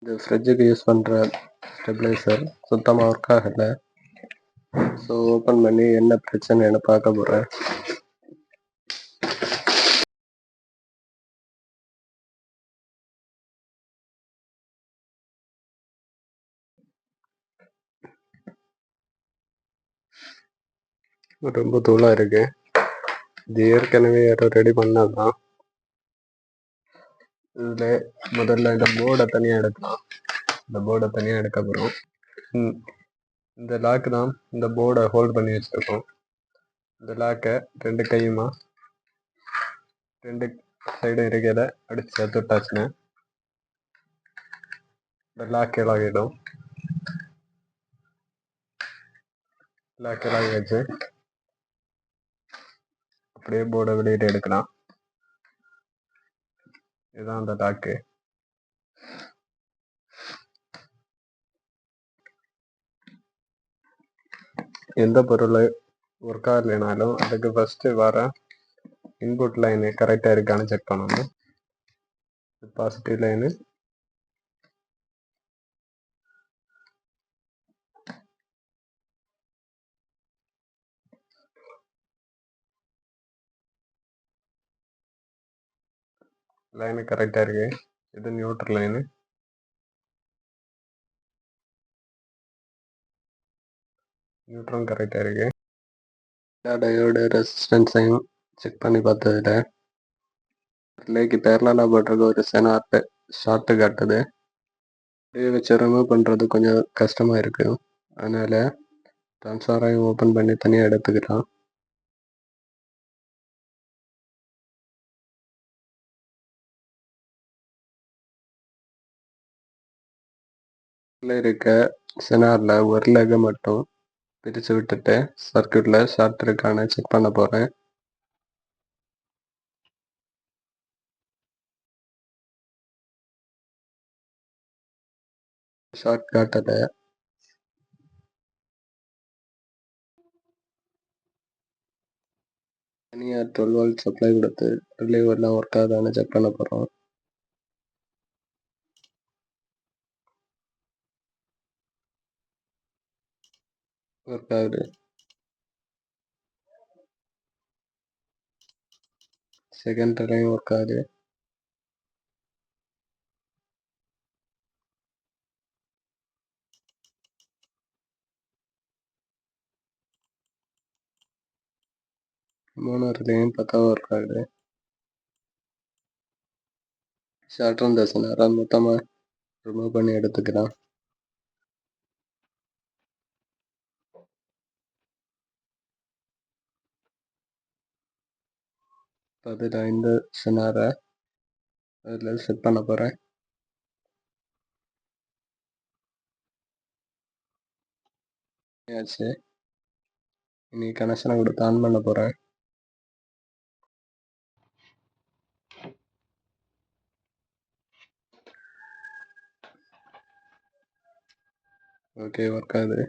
இந்த ஃப்ரிட்ஜுக்கு யூஸ் பண்ணுற ஸ்டெபிளைசர் சுத்தமாக ஒர்க் ஆகலை. ஸோ ஓப்பன் பண்ணி என்ன பிரச்சனைன்னு பார்க்க போகிறேன். ரொம்ப தூளாக இருக்கு. இது ஏற்கனவே யாரோ ரெடி பண்ணது தான். இதில் முதல்ல இந்த போர்டை தனியாக எடுக்கலாம். இந்த போர்டை தனியாக எடுக்க போகிறோம். இந்த லாக்கு தான் இந்த போர்டை ஹோல்ட் பண்ணி வச்சுருக்கோம். இந்த லாக்கை ரெண்டு கையுமா ரெண்டு சைடும் இருக்கிறத அடித்து சேர்த்து விட்டாச்சுன்னு இந்த லாக் இலாகிடும். லாக் இலாகி வச்சு அப்படியே போர்டை வெளியிட்டு எடுக்கலாம். இதுதான் அந்த லாக்கு. எந்த பொருள் ஒர்க் ஆகலைனாலும் அதுக்கு ஃபஸ்ட்டு வர இன்புட் லைனு கரெக்டாக இருக்கான்னு செக் பண்ணணும். பாசிட்டிவ் லைனு கரெக்டாக இருக்கு. இது நியூட்ரல் லைனு. நியூட்ரலும் கரெக்டாக இருக்கு. டயோடு ரெசிஸ்டன்ஸையும் செக் பண்ணி பார்த்ததுல ரிலேக்கு பேரலாக போட்டிருக்க ஒரு செனார்ட்டு ஷார்ட்டு காட்டுது. அப்படியே வச்சு ரிமூவ் பண்ணுறது கொஞ்சம் கஷ்டமாக இருக்கு. அதனால் ட்ரான்ஸ்ஃபாரையும் ஓப்பன் பண்ணி தனியாக எடுத்துக்கலாம். இருக்க செனாரில் ஒரு லெகை மட்டும் பிரித்து விட்டுட்டு சர்க்யூட்டில் ஷார்ட் இருக்கான்னு செக் பண்ண போகிறேன். ஷார்ட் காட்டலை. தனியாக 12 வோல்ட் சப்ளை கொடுத்து ரிலே எல்லாம் ஒர்க் ஆகுதான்னு செக் பண்ண போகிறோம். ஒர்க் ஆகுது. செகண்ட் ரிலேயும் ஒர்க் ஆகுது. மூணு ரிலேயும் பக்காவாக ஒர்க் ஆகுது. ஷார்ட் இருந்துச்சு நேரம் மொத்தமாக ரிமூவ் பண்ணி எடுத்துக்கலாம். அதில் இந்த செனாரை அதில் செட் பண்ண போகிறேன். ஆச்சு. இனி கனெக்ஷனை கொடுத்து ஆன் பண்ண போகிறேன். ஓகே, ஒர்க் ஆகுது.